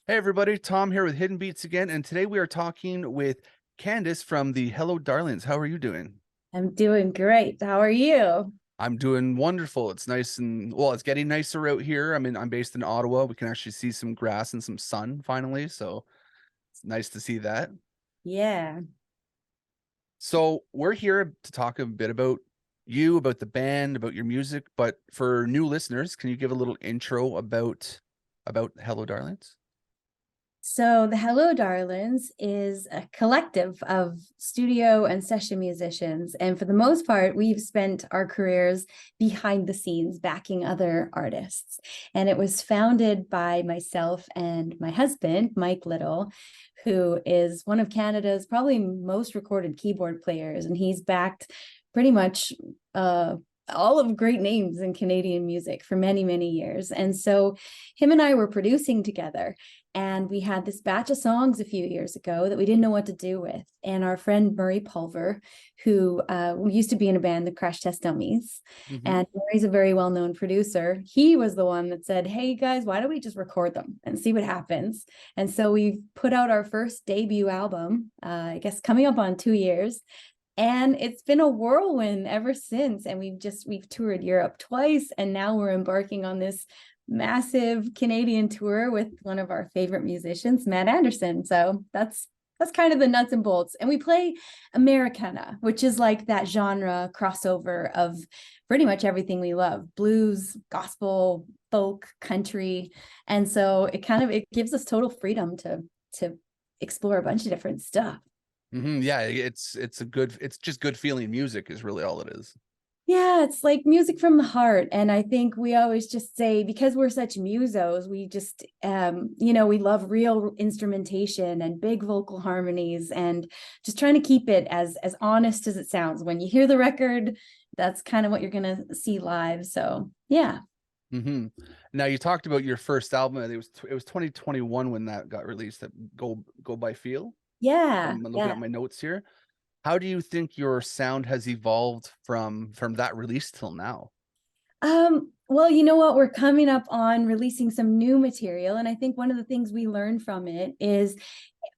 Hey everybody, Tom here with Hidden Beats again, and today we are talking with Candace from the Hello Darlins. How are you doing? I'm doing great. How are you? I'm doing wonderful. It's nice and well, it's getting nicer out here. I'm based in Ottawa. We can actually see some grass and some sun finally, so it's nice to see that. Yeah. So we're here to talk a bit about you, about the band, about your music, but for new listeners, can you give a little intro about Hello Darlings? So the Hello Darlins is a collective of studio and session musicians. And for the most part, we've spent our careers behind the scenes backing other artists. And it was founded by myself and my husband, Mike Little, who is one of Canada's probably most recorded keyboard players. And he's backed pretty much all of great names in Canadian music for many, many years. And so him and I were producing together. And we had this batch of songs a few years ago that we didn't know what to do with. And our friend Murray Pulver, who used to be in a band, the Crash Test Dummies, Mm-hmm. and Murray's a very well-known producer, he was the one that said, hey guys, why don't we just record them and see what happens? And so we put out our first debut album, I guess coming up on 2 years. And it's been a whirlwind ever since. And we've toured Europe twice. And now we're embarking on this massive Canadian tour with one of our favorite musicians, Matt Anderson. So that's kind of the nuts and bolts. And we play Americana, which is like that genre crossover of pretty much everything we love: blues, gospel, folk, country. And so it gives us total freedom to explore a bunch of different stuff. Mm-hmm. Yeah, it's just good feeling music is really all it is. Yeah, it's like music from the heart. And I think we always just say, because we're such musos, we just, we love real instrumentation and big vocal harmonies and just trying to keep it as honest as it sounds. When you hear the record, that's kind of what you're going to see live. So, yeah. Mm-hmm. Now you talked about your first album. It was 2021 when that got released. That Go by Feel. Yeah. I'm looking at Yeah. my notes here. How do you think your sound has evolved from that release till now? Well, you know what? We're coming up on releasing some new material. And I think one of the things we learned from it is,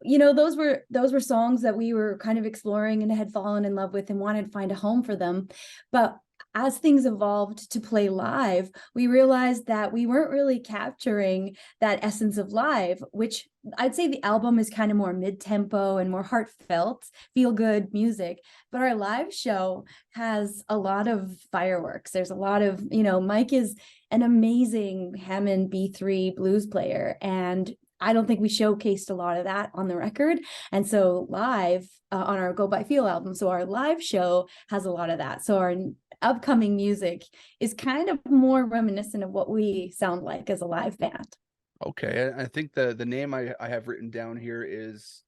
those were songs that we were kind of exploring and had fallen in love with and wanted to find a home for them. But as things evolved to play live, we realized that we weren't really capturing that essence of live, which I'd say the album is kind of more mid-tempo and more heartfelt, feel good music. But our live show has a lot of fireworks. There's a lot of, Mike is an amazing Hammond B3 blues player. And I don't think we showcased a lot of that on the record. And so live on our Go By Feel album, so our live show has a lot of that. So our upcoming music is kind of more reminiscent of what we sound like as a live band. Okay, I think the name I have written down here is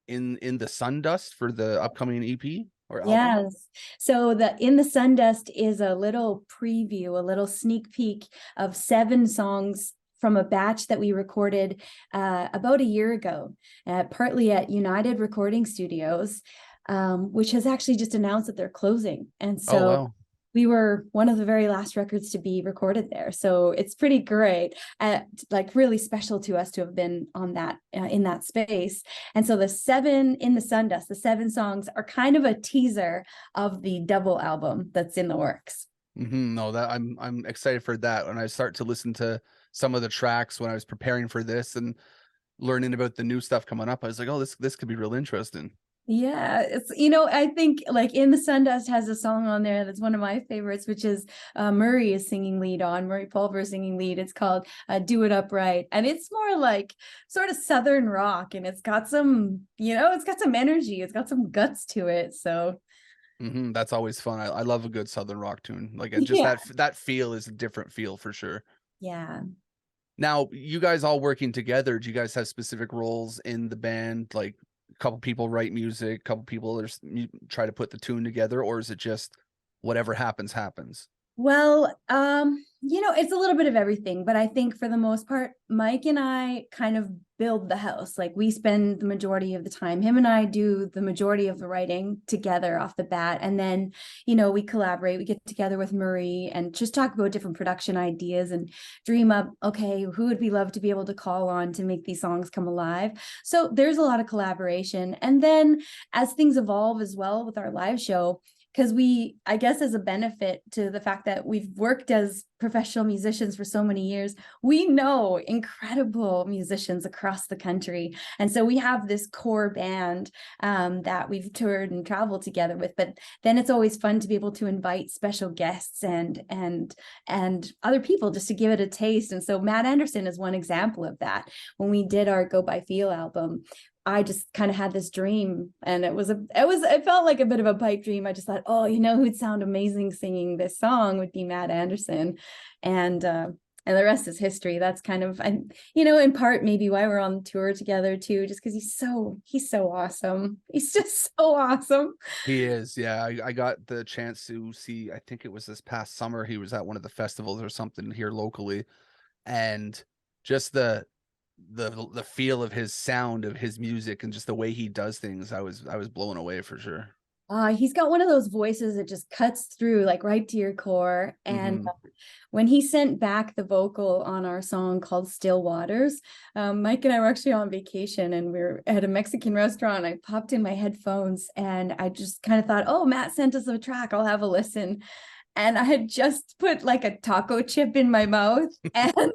in the Sundust for the upcoming EP or album. Yes. So the In the Sundust is a little preview, a little sneak peek of 7 songs from a batch that we recorded about a year ago, partly at United Recording Studios, which has actually just announced that they're closing. And Oh so wow. we were one of the very last records to be recorded there. So it's pretty great, like really special to us to have been on that in that space. And so the 7 in the Sundust, the 7 songs are kind of a teaser of the double album that's in the works. Mm-hmm. No, that I'm excited for that. When I start to listen to some of the tracks when I was preparing for this and learning about the new stuff coming up, I was like, oh, this could be real interesting. Yeah, it's I think like In the Sundust has a song on there that's one of my favorites, which is Murray is singing lead on, Murray Pulver singing lead. It's called Do It Upright, and it's more like sort of southern rock, and it's got some, it's got some energy, it's got some guts to it. So Mm-hmm. That's always fun. I love a good Southern rock tune. Like it just yeah, that feel is a different feel for sure. yeah. Now, you guys all working together, do you guys have specific roles in the band? Like a couple people write music, a couple people you try to put the tune together, or is it just whatever happens, happens? Well, It's a little bit of everything, but I think for the most part, Mike and I kind of build the house. Like we spend the majority of the time, him and I do the majority of the writing together off the bat. And then, we collaborate, we get together with Marie and just talk about different production ideas and dream up, okay, who would we love to be able to call on to make these songs come alive? So there's a lot of collaboration. And then as things evolve as well with our live show, because I guess as a benefit to the fact that we've worked as professional musicians for so many years, we know incredible musicians across the country. And so we have this core band that we've toured and traveled together with, but then it's always fun to be able to invite special guests and other people just to give it a taste. And so Matt Anderson is one example of that. When we did our Go By Feel album, I just kind of had this dream, and it felt like a bit of a pipe dream. I just thought, oh, who'd sound amazing singing this song would be Matt Anderson, and the rest is history. That's kind of, in part maybe why we're on tour together too, just because he's so awesome. He's just so awesome. He is, yeah. I got the chance to see, I think it was this past summer, he was at one of the festivals or something here locally, and just the feel of his sound, of his music, and just the way he does things, I was blown away for sure. He's got one of those voices that just cuts through like right to your core. And Mhm. when he sent back the vocal on our song called Still Waters, Mike and I were actually on vacation and we were at a Mexican restaurant. I popped in my headphones and I just kind of thought, oh, Matt sent us a track, I'll have a listen. And I had just put like a taco chip in my mouth and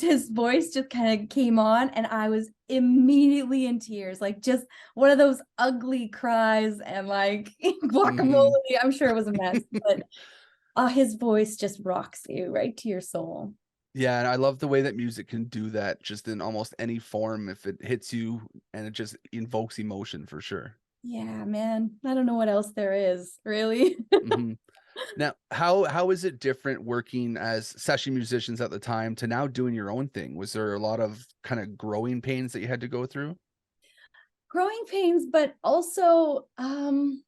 his voice just kind of came on and I was immediately in tears, like just one of those ugly cries and like guacamole. Mhm. I'm sure it was a mess, but his voice just rocks you right to your soul. Yeah, and I love the way that music can do that just in almost any form if it hits you and it just invokes emotion for sure. Yeah, man. I don't know what else there is, really. Mhm. Now, how is it different working as session musicians at the time to now doing your own thing? Was there a lot of kind of growing pains that you had to go through? Growing pains, but also I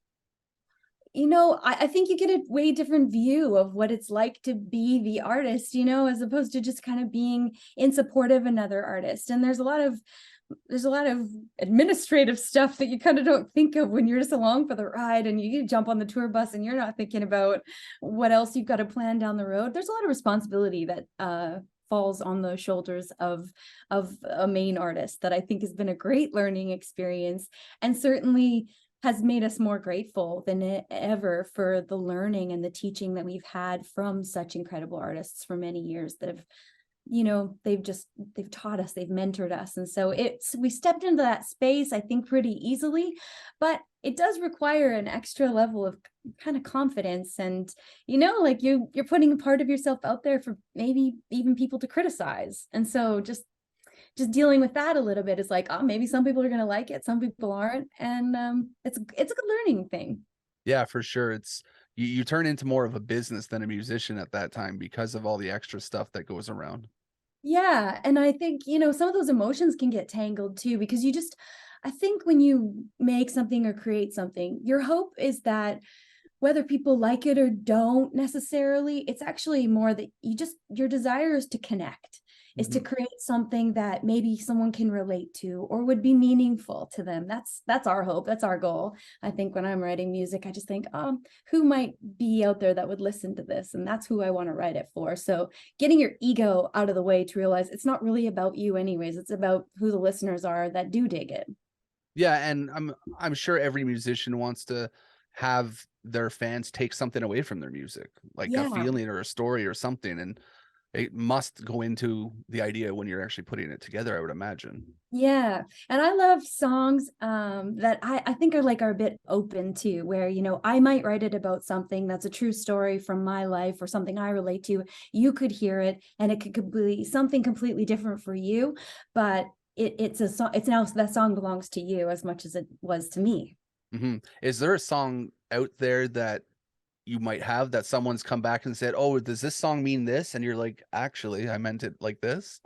think you get a way different view of what it's like to be the artist, as opposed to just kind of being in support of another artist. And there's a lot of administrative stuff that you kind of don't think of when you're just along for the ride and you jump on the tour bus and you're not thinking about what else you've got to plan down the road. There's a lot of responsibility that falls on the shoulders of a main artist that I think has been a great learning experience, and certainly has made us more grateful than ever for the learning and the teaching that we've had from such incredible artists for many years that have, they've taught us, they've mentored us. And so we stepped into that space, I think, pretty easily, but it does require an extra level of kind of confidence. And, like you're putting a part of yourself out there for maybe even people to criticize. And so just dealing with that a little bit is like, oh, maybe some people are going to like it, some people aren't. And it's a good learning thing. Yeah, for sure. It's you turn into more of a business than a musician at that time because of all the extra stuff that goes around. Yeah. And I think, some of those emotions can get tangled too, because I think when you make something or create something, your hope is that whether people like it or don't necessarily, it's actually more that your desire is to connect, is to Mhm. create something that maybe someone can relate to or would be meaningful to them. That's our hope. That's our goal. I think when I'm writing music, I just think, who might be out there that would listen to this? And that's who I want to write it for. So getting your ego out of the way to realize it's not really about you anyways. It's about who the listeners are that do dig it. Yeah, and I'm sure every musician wants to have their fans take something away from their music, like a Yeah. feeling or a story or something, and it must go into the idea when you're actually putting it together, I would imagine. Yeah. And I love songs that I think are a bit open to where, I might write it about something that's a true story from my life or something I relate to. You could hear it and it could be something completely different for you, but it's a song. It's now that song belongs to you as much as it was to me. Is there a song out there that you might have that someone's come back and said, "Oh, does this song mean this?" And you're like, "Actually, I meant it like this."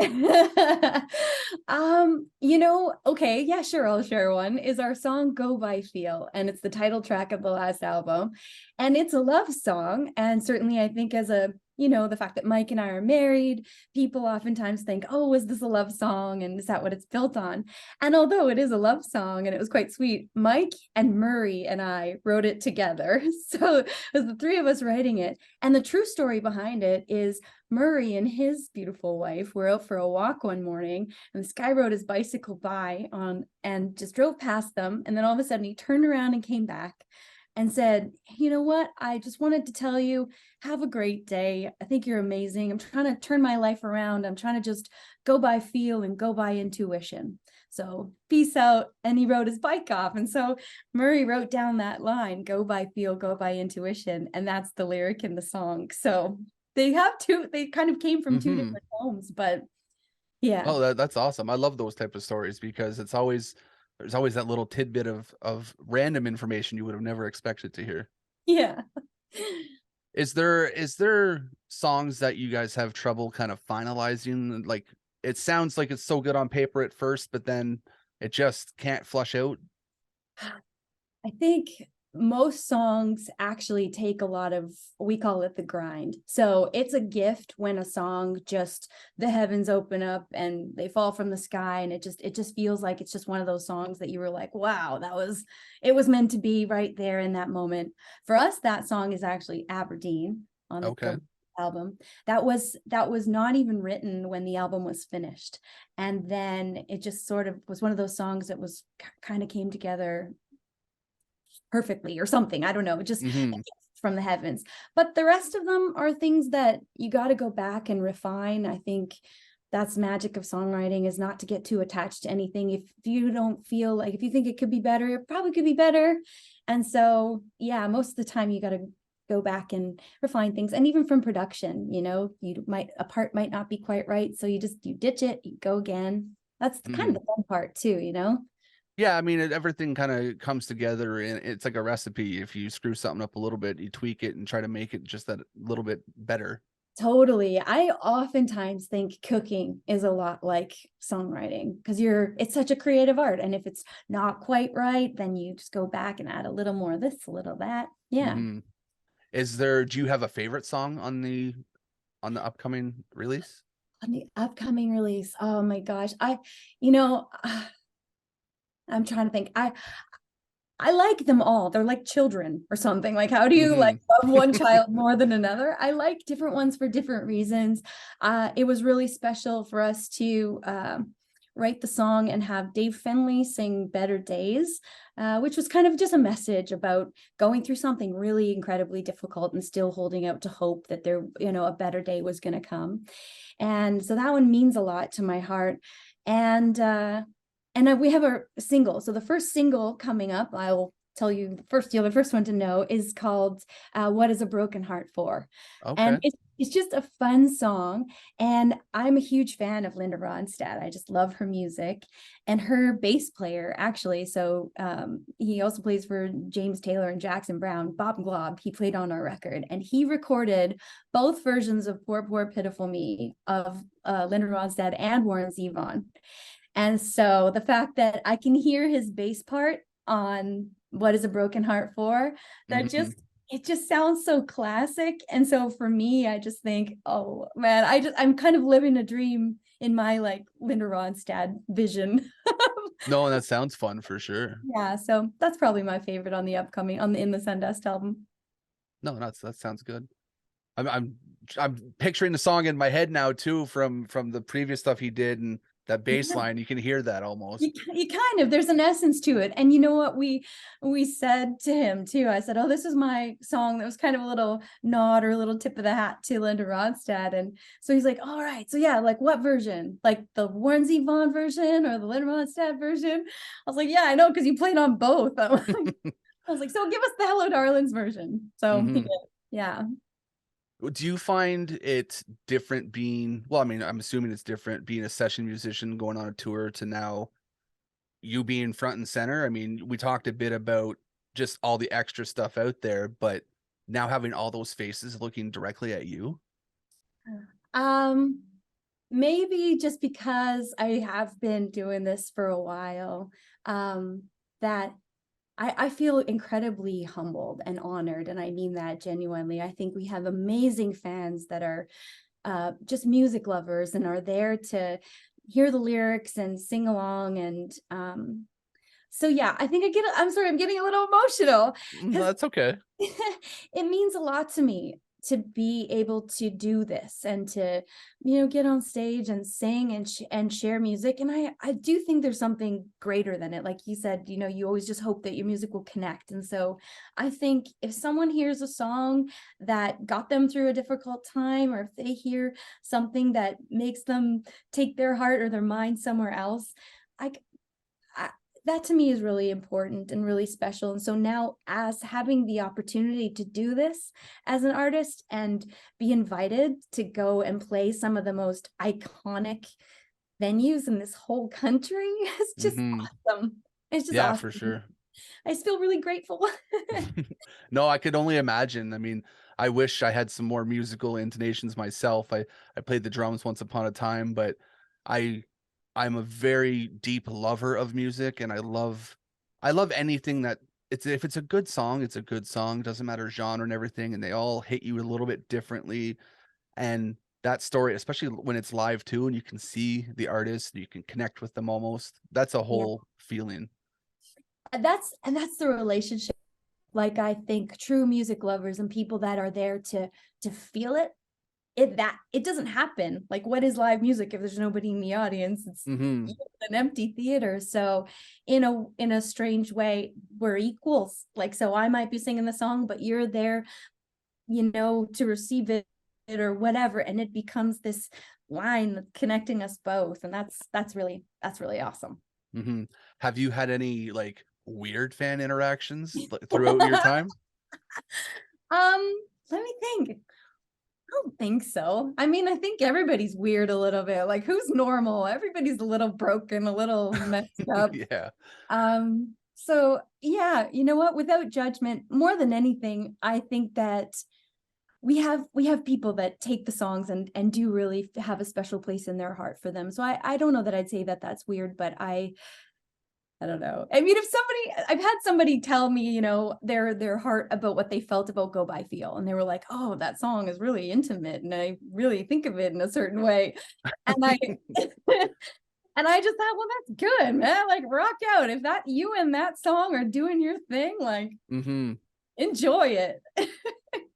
Okay, yeah, sure, I'll share one. Is our song Go By Feel, and it's the title track of the last album. And it's a love song. And certainly I think as a you know, the fact that Mike and I are married, people oftentimes think, oh, is this a love song? And is that what it's built on? And although it is a love song and it was quite sweet, Mike and Murray and I wrote it together. So it was the three of us writing it. And the true story behind it is Murray and his beautiful wife were out for a walk one morning, and this guy rode his bicycle by on and just drove past them. And then all of a sudden he turned around and came back and said, you know what? I just wanted to tell you, have a great day. I think you're amazing. I'm trying to turn my life around. I'm trying to just go by feel and go by intuition. So peace out. And he rode his bike off. And so Murray wrote down that line, go by feel, go by intuition. And that's the lyric in the song. So they kind of came from two different homes, but yeah. Oh, that's awesome. I love those type of stories because there's always that little tidbit of random information you would have never expected to hear. Yeah. Is there songs that you guys have trouble kind of finalizing? Like, it sounds like it's so good on paper at first, but then it just can't flush out. I think most songs actually take a lot of, we call it the grind. So it's a gift when a song just, the heavens open up and they fall from the sky, and it just feels like it's just one of those songs that you were like, wow, it was meant to be right there in that moment. For us, that song is actually Aberdeen on the album. That was not even written when the album was finished. And then it just sort of was one of those songs that was kind of came together perfectly or something. I don't know, just from the heavens. But the rest of them are things that you got to go back and refine. I think that's magic of songwriting, is not to get too attached to anything. If you don't feel like, if you think it could be better, it probably could be better. And so, yeah, most of the time you got to go back and refine things. And even from production, you know, a part might not be quite right. So you ditch it, you go again. That's kind of the fun part too, you know? Yeah, I mean, everything kind of comes together, and it's like a recipe. If you screw something up a little bit, you tweak it and try to make it just that little bit better. Totally. I oftentimes think cooking is a lot like songwriting, because it's such a creative art. And if it's not quite right, then you just go back and add a little more of this, a little of that. Yeah. Do you have a favorite song on the upcoming release? On the upcoming release, oh my gosh. You know, I'm trying to think. I like them all. They're like children or something. Like, how do you like love one child more than another? I like different ones for different reasons. It was really special for us to write the song and have Dave Finley sing Better Days, which was kind of just a message about going through something really incredibly difficult and still holding out to hope that there, you know, a better day was going to come. And so that one means a lot to my heart. And we have a single. So the first single coming up, I'll tell you the first one to know, is called What is a Broken Heart For? And it's just a fun song. And I'm a huge fan of Linda Ronstadt. I just love her music. And her bass player, actually, so he also plays for James Taylor and Jackson Brown, Bob Glob, he played on our record. And he recorded both versions of Poor, Poor, Pitiful Me of Linda Ronstadt and Warren Zevon. And so the fact that I can hear his bass part on What is a Broken Heart For, that it just sounds so classic. And so for me, I just think, oh man, I'm kind of living a dream in my like Linda Ronstadt vision. No, that sounds fun for sure. Yeah, so that's probably my favorite on the upcoming in the Sundust album. No, that sounds good. I'm picturing the song in my head now too from the previous stuff he did, and that bass line, you can hear that almost. You kind of, there's an essence to it. And you know what we said to him too? I said, oh, this is my song that was kind of a little nod or a little tip of the hat to Linda Ronstadt. And so he's like, all right, so yeah, like what version? Like the Warren Zevon version or the Linda Ronstadt version? I was like, yeah, I know, because you played on both. I was like, so give us the Hello Darlins version. So he did. Yeah. Do you find it different being, well, I mean, I'm assuming it's different being a session musician going on a tour to now you being front and center? I mean, we talked a bit about just all the extra stuff out there, but now having all those faces looking directly at you? Maybe just because I have been doing this for a while, that I feel incredibly humbled and honored, and I mean that genuinely. I think we have amazing fans that are just music lovers and are there to hear the lyrics and sing along. And so yeah, I think I'm sorry, I'm getting a little emotional No, because that's okay. it means a lot to me to be able to do this and to, get on stage and sing and share music. And I do think there's something greater than it. Like you said, you always just hope that your music will connect. And so I think if someone hears a song that got them through a difficult time, or if they hear something that makes them take their heart or their mind somewhere else, I, I that to me is really important and really special. And so now, as having the opportunity to do this as an artist and be invited to go and play some of the most iconic venues in this whole country is just Hmm. awesome. It's just Yeah, for awesome. sure. I just feel really grateful. No, I could only imagine. I mean, I wish I had some more musical intonations myself. I played the drums once upon a time, but I I'm a very deep lover of music, and I love anything that it's if it's a good song, it's a good song. Doesn't matter genre and everything, and they all hit you a little bit differently. And that story, especially when it's live too, and you can see the artist, you can connect with them almost. That's a Yeah. whole feeling. And that's the relationship. Like, I think true music lovers and people that are there to feel it doesn't happen. Like, what is live music if there's nobody in the audience? It's Hmm. an empty theater. So in a strange way, we're equals. Like, so I might be singing the song, but you're there, to receive it or whatever, and it becomes this line connecting us both. And that's really awesome. Hmm. Have you had any like weird fan interactions throughout your time? Let me think. I don't think so. I mean, I think everybody's weird a little bit. Like, who's normal? Everybody's a little broken, a little messed up. Yeah. So yeah, you know what? Without judgment, more than anything, I think that we have people that take the songs and do really have a special place in their heart for them. So I don't know that I'd say that that's weird, but I don't know. I mean, I've had somebody tell me, their heart about what they felt about Go By Feel. And they were like, oh, that song is really intimate. And I really think of it in a certain way. And I and I just thought, well, that's good, man. Like, rock out. If that you and that song are doing your thing, like, Hmm. enjoy it.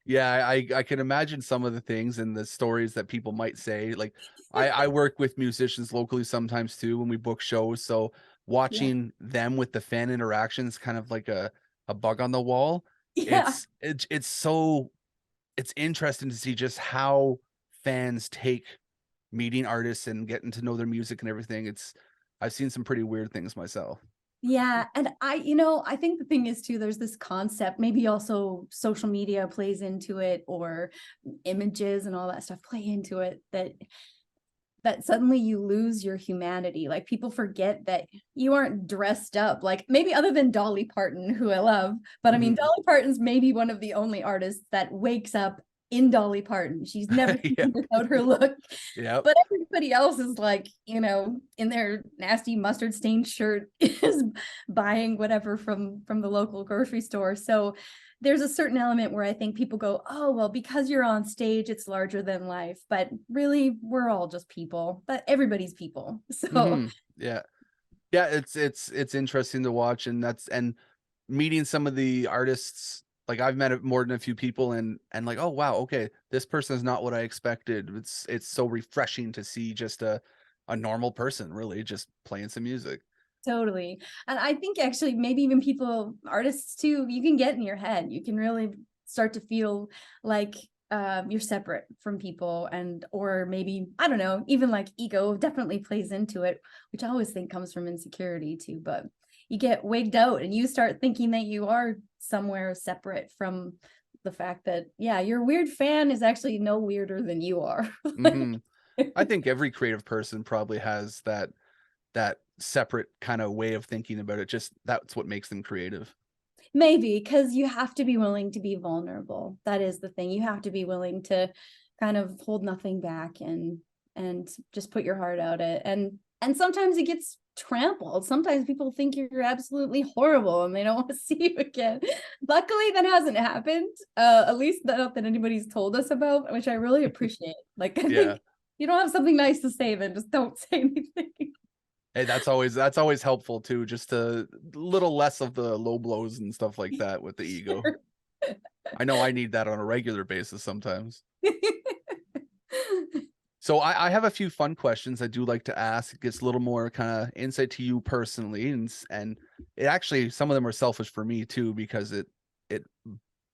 Yeah, I can imagine some of the things and the stories that people might say. Like I work with musicians locally sometimes too when we book shows. So Yeah. watching them with the fan interactions kind of like a bug on the wall. Yeah. It's interesting to see just how fans take meeting artists and getting to know their music and everything. I've seen some pretty weird things myself. Yeah. And I think the thing is too, there's this concept, maybe also social media plays into it, or images and all that stuff play into it, that suddenly you lose your humanity. Like, people forget that you aren't dressed up, like, maybe other than Dolly Parton, who I love, but I mean, Mhm. Dolly Parton's maybe one of the only artists that wakes up in Dolly Parton. She's never Yeah. seen without her look. Yep. But everybody else is like, in their nasty mustard stained shirt is buying whatever from the local grocery store. So there's a certain element where I think people go, oh, well, because you're on stage, it's larger than life. But really, we're all just people, but everybody's people. So Hmm. Yeah. Yeah, it's interesting to watch, and meeting some of the artists. Like I've met more than a few people, and like, oh wow, okay, this person is not what I expected. It's so refreshing to see just a normal person really just playing some music. totally. And I think actually, maybe even artists too, you can get in your head. You can really start to feel like you're separate from people, or maybe, I don't know, even like ego definitely plays into it, which I always think comes from insecurity too. But you get wigged out and you start thinking that you are somewhere separate from the fact that, yeah, your weird fan is actually no weirder than you are. Hmm. I think every creative person probably has that separate kind of way of thinking about it. Just that's what makes them creative. Maybe because you have to be willing to be vulnerable. That is the thing. You have to be willing to kind of hold nothing back and just put your heart out it. And sometimes it gets trampled. Sometimes people think you're absolutely horrible and they don't want to see you again. Luckily, that hasn't happened. At least not that anybody's told us about, which I really appreciate. Like, I Yeah. think you don't have something nice to say, then just don't say anything. Hey, that's always helpful too, just a little less of the low blows and stuff like that with the ego. I know I need that on a regular basis sometimes. So I have a few fun questions I do like to ask. It gets a little more kind of insight to you personally, and it actually, some of them are selfish for me too, because it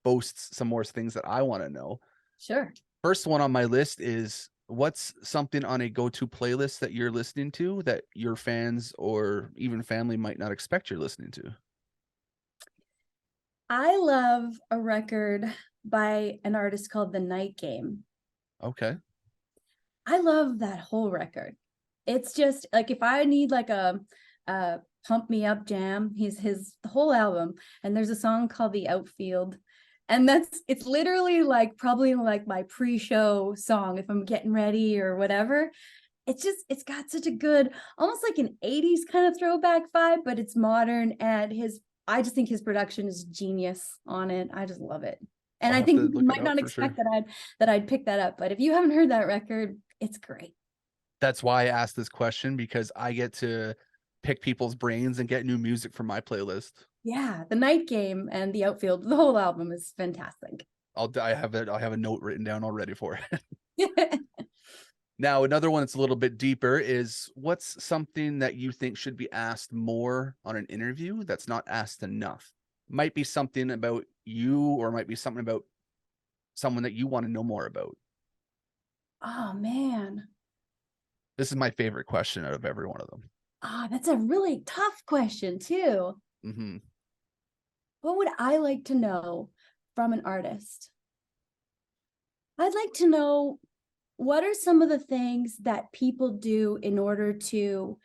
boasts some more things that I want to know. Sure. First one on my list is, what's something on a go-to playlist that you're listening to that your fans or even family might not expect you're listening to? I love a record by an artist called The Night Game. Okay. I love that whole record. It's just like, if I need like a pump me up jam, he's his the whole album. And there's a song called The Outfield. And it's literally like probably like my pre-show song if I'm getting ready or whatever. It's got such a good, almost like an 80s kind of throwback vibe, but it's modern, and I just think his production is genius on it. I just love it. And I'll I have think to you look it might up not for sure. expect that I'd pick that up, but if you haven't heard that record, it's great. That's why I asked this question, because I get to pick people's brains and get new music for my playlist. Yeah, The Night Game and The Outfield, the whole album is fantastic. I have it. I have a note written down already for it. Now, another one that's a little bit deeper is, what's something that you think should be asked more on an interview that's not asked enough? Might be something about you, or might be something about someone that you want to know more about. Oh man. This is my favorite question out of every one of them. That's a really tough question too. Hmm. What would I like to know from an artist? I'd like to know, what are some of the things that people do in order to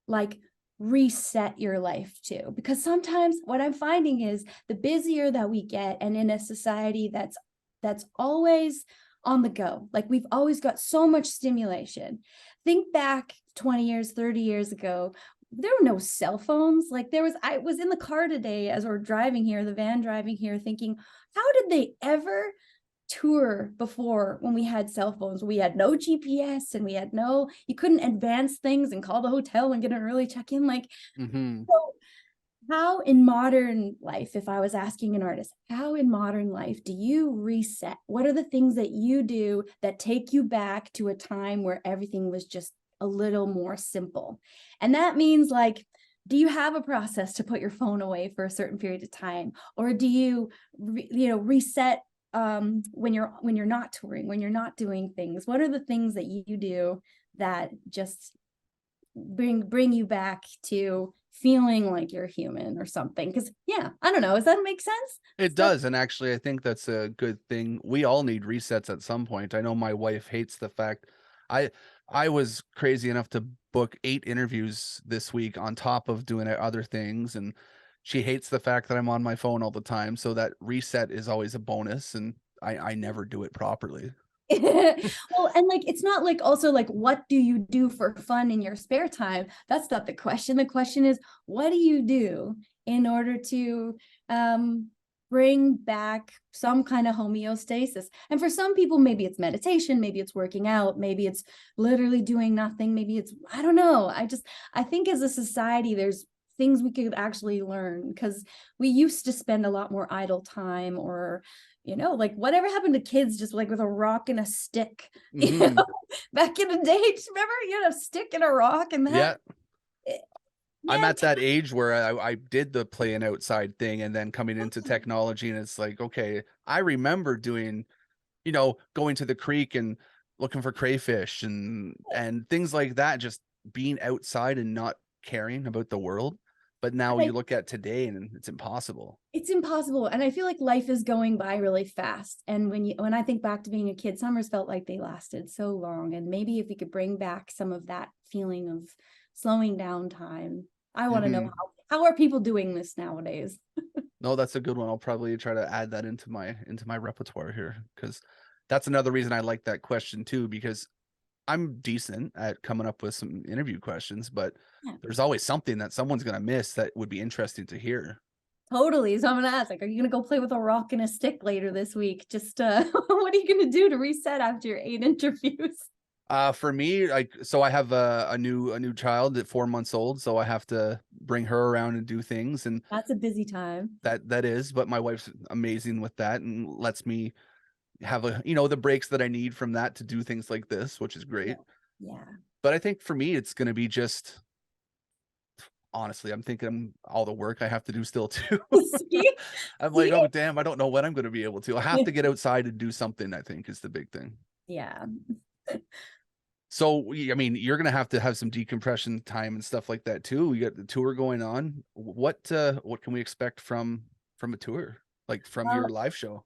like reset your life too? Because sometimes what I'm finding is, the busier that we get, and in a society that's always on the go, like we've always got so much stimulation. Think back 20 years, 30 years ago, there were no cell phones. Like, I was in the car today as we're driving here, the van driving here, thinking, how did they ever tour before, when we had cell phones? We had no GPS, and you couldn't advance things and call the hotel and get an early check-in. Like, Hmm. so how in modern life, if I was asking an artist, how in modern life do you reset? What are the things that you do that take you back to a time where everything was just a little more simple? And that means, like, do you have a process to put your phone away for a certain period of time? Or do you, reset when you're not touring, when you're not doing things? What are the things that you do that just bring you back to feeling like you're human or something? Because yeah, I don't know, does that make sense? It Stuff. does. And actually, I think that's a good thing. We all need resets at some point. I know my wife hates the fact I I was crazy enough to book 8 interviews this week on top of doing other things. And she hates the fact that I'm on my phone all the time. So that reset is always a bonus. And I never do it properly. Well, and like, it's not like, also like, what do you do for fun in your spare time? That's not the question. The question is, what do you do in order to bring back some kind of homeostasis? And for some people, maybe it's meditation, maybe it's working out, maybe it's literally doing nothing, maybe it's, I don't know. I think as a society, there's things we could actually learn, because we used to spend a lot more idle time, or like, whatever happened to kids just like with a rock and a stick? Hmm. Back in the day, just remember, you had a stick and a rock, and Yeah. I'm man, at that age where I did the playing outside thing, and then coming into technology, and it's like, okay, I remember doing, going to the creek and looking for crayfish and things like that, just being outside and not caring about the world. But now like, you look at today and it's impossible. it's impossible. And I feel like life is going by really fast. And when I think back to being a kid, summers felt like they lasted so long. And maybe if we could bring back some of that feeling of slowing down time. I want to know, Hmm. how are people doing this nowadays? No, that's a good one. I'll probably try to add that into my repertoire here, because that's another reason I like that question too, because I'm decent at coming up with some interview questions, but Yeah. there's always something that someone's gonna miss that would be interesting to hear. Totally. So I'm gonna ask, like, are you gonna go play with a rock and a stick later this week? Just what are you gonna do to reset after your 8 interviews? For me, like, so I have a new child at 4 months old, so I have to bring her around and do things, and That's a busy time. that is. But my wife's amazing with that and lets me have the breaks that I need from that to do things like this, which is Yeah. great. Yeah. But I think for me, it's gonna be just honestly, I'm thinking all the work I have to do still too. See? I'm like, See? oh damn, I don't know when I'm gonna be able to. I have to get outside and do something, I think is the big thing. Yeah. So, I mean, you're gonna have to have some decompression time and stuff like that too. We got the tour going on. What can we expect from a tour, like from your Well, live show?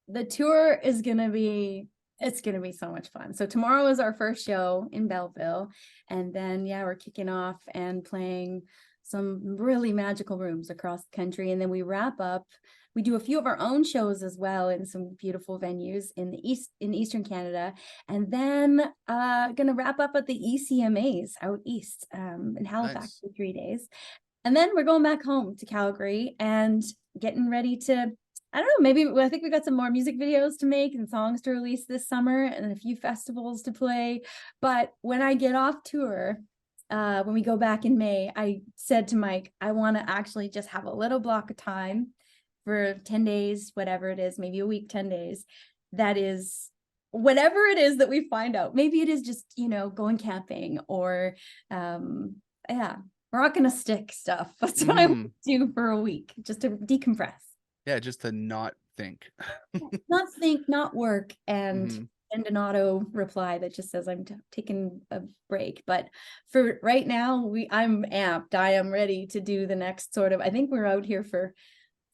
the tour is gonna be it's gonna be so much fun. So tomorrow is our first show in Belleville, and then yeah, we're kicking off and playing some really magical rooms across the country, and then we wrap up. We do a few of our own shows as well in some beautiful venues in the Eastern Canada, and then gonna wrap up at the ECMAs out east in Halifax Nice. for 3 days. And then we're going back home to Calgary and getting ready to, I don't know, maybe I think we got some more music videos to make and songs to release this summer and a few festivals to play. But when I get off tour, when we go back in May, I said to Mike, I want to actually just have a little block of time for 10 days, whatever it is, maybe a week, 10 days. That is whatever it is that we find out. Maybe it is just, going camping or, yeah, rock and a stick stuff. That's what I want Hmm. to do for a week, just to decompress. Yeah, just to not think. Not think, not work, and Hmm. send an auto reply that just says I'm taking a break. But for right now, I'm amped. I am ready to do the next sort of, I think we're out here for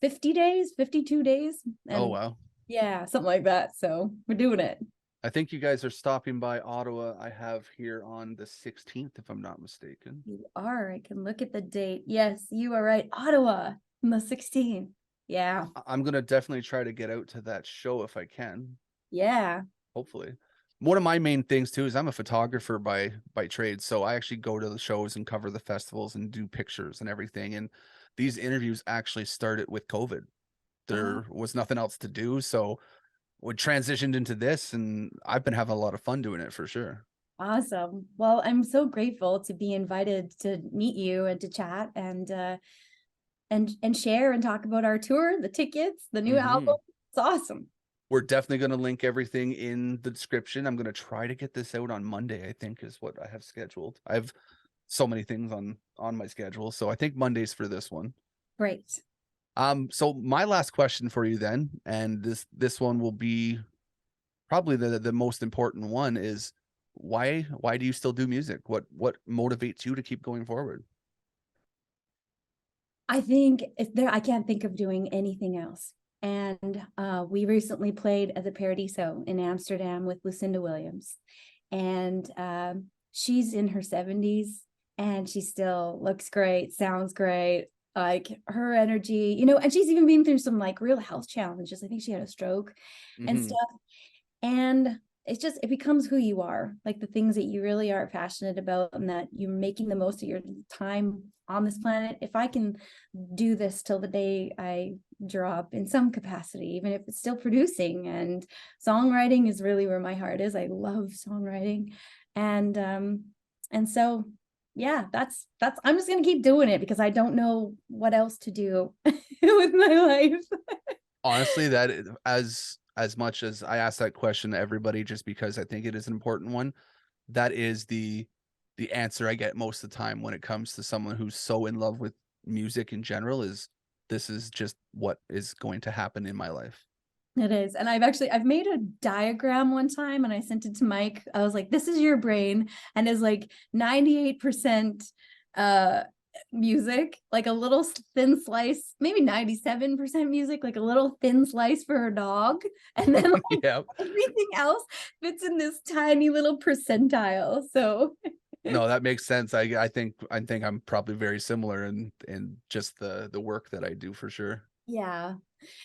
50 days, 52 days. Oh And wow. yeah, something like that. So we're doing it. I think you guys are stopping by Ottawa. I have here on the 16th, if I'm not mistaken. You are. I can look at the date. Yes, you are right. Ottawa on the 16th. Yeah. I'm gonna definitely try to get out to that show if I can. Yeah. Hopefully. One of my main things too is I'm a photographer by trade, so I actually go to the shows and cover the festivals and do pictures and everything. And these interviews actually started with COVID. Oh, There was nothing else to do, so we transitioned into this, and I've been having a lot of fun doing it for sure. awesome. Well, I'm so grateful to be invited to meet you and to chat and share and talk about our tour, the tickets, the new Hmm. album. It's awesome. We're definitely going to link everything in the description. I'm going to try to get this out on Monday, I think is what I have scheduled. I have so many things on my schedule, so I think Monday's for this one. Great. So my last question for you then, and this one will be probably the most important one, is why do you still do music? What motivates you to keep going forward? I think if there, I can't think of doing anything else. And we recently played at the Paradiso in Amsterdam with Lucinda Williams. And she's in her 70s and she still looks great, sounds great. Like her energy, and she's even been through some like real health challenges. I think she had a stroke and Hmm. stuff. And it's just, it becomes who you are, like the things that you really are passionate about and that you're making the most of your time on this planet. If I can do this till the day I drop in some capacity, even if it's still producing, and songwriting is really where my heart is. I love songwriting. And so yeah, that's I'm just gonna keep doing it because I don't know what else to do with my life. Honestly, as much as I ask that question to everybody, just because I think it is an important one, that is the answer I get most of the time when it comes to someone who's so in love with music in general, is this is just what is going to happen in my life. It is. And I've made a diagram one time and I sent it to Mike. I was like, this is your brain. And is like 98% uh music, like a little thin slice, maybe 97% music, like a little thin slice for her dog. And then like Yeah. everything else fits in this tiny little percentile. So No, that makes sense. I think I'm probably very similar in just the work that I do for sure. yeah.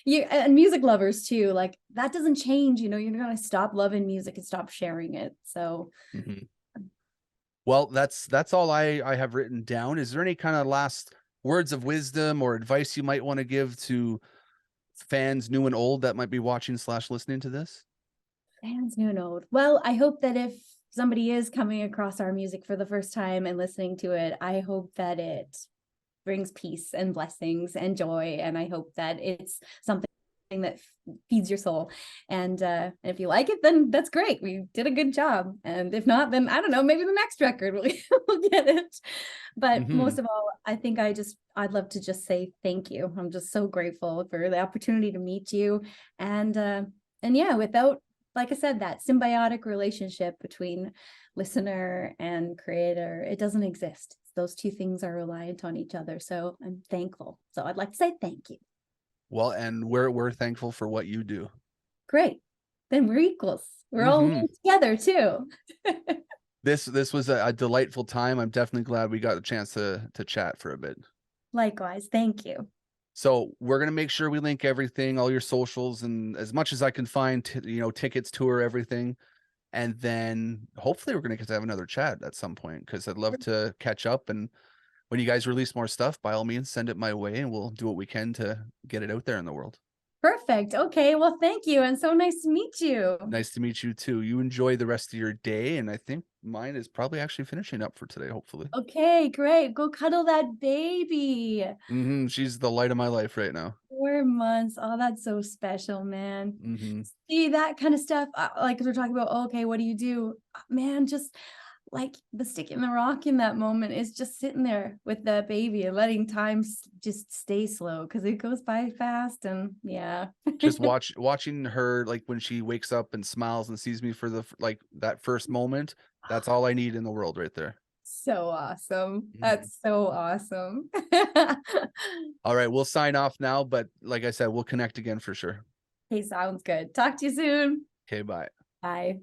You and music lovers too, like that doesn't change, you know, you're not gonna stop loving music and stop sharing it. So Mhm. Well, that's all I have written down. Is there any kind of last words of wisdom or advice you might want to give to fans new and old that might be watching slash listening to this? fans new and old. Well, I hope that if somebody is coming across our music for the first time and listening to it, I hope that it brings peace and blessings and joy. And I hope that it's something that feeds your soul. And if you like it, then that's great. We did a good job. And if not, then I don't know, maybe the next record will get it. But Hmm. most of all, I think I'd love to just say thank you. I'm just so grateful for the opportunity to meet you. And yeah, without, like I said, that symbiotic relationship between listener and creator, it doesn't exist. Those two things are reliant on each other. So I'm thankful. So I'd like to say thank you. Well, and we're thankful for what you do. Great. Then we're equals. We're all Hmm. together too. This was a delightful time. I'm definitely glad we got a chance to chat for a bit. Likewise. Thank you. So we're gonna make sure we link everything, all your socials, and as much as I can find, tickets, tour, everything. And then hopefully we're gonna get to have another chat at some point because I'd love to catch up. And when you guys release more stuff, by all means, send it my way, and we'll do what we can to get it out there in the world. Perfect. Okay. Well, thank you. And so nice to meet you. Nice to meet you too. You enjoy the rest of your day, and I think mine is probably actually finishing up for today. Hopefully, Okay, great. Go cuddle that baby. she's the light of my life right now. 4 months. Oh, that's so special, man. Hmm. See that kind of stuff. Like we're talking about, oh, okay, what do you do? Man, just like the stick in the rock in that moment is just sitting there with that baby and letting time just stay slow because it goes by fast. And yeah. Just watching her, like when she wakes up and smiles and sees me for like that first moment. That's all I need in the world, right there. So awesome. Mhm. That's so awesome. All right, we'll sign off now, but like I said, we'll connect again for sure. Hey, sounds good. Talk to you soon. Okay, bye. Bye.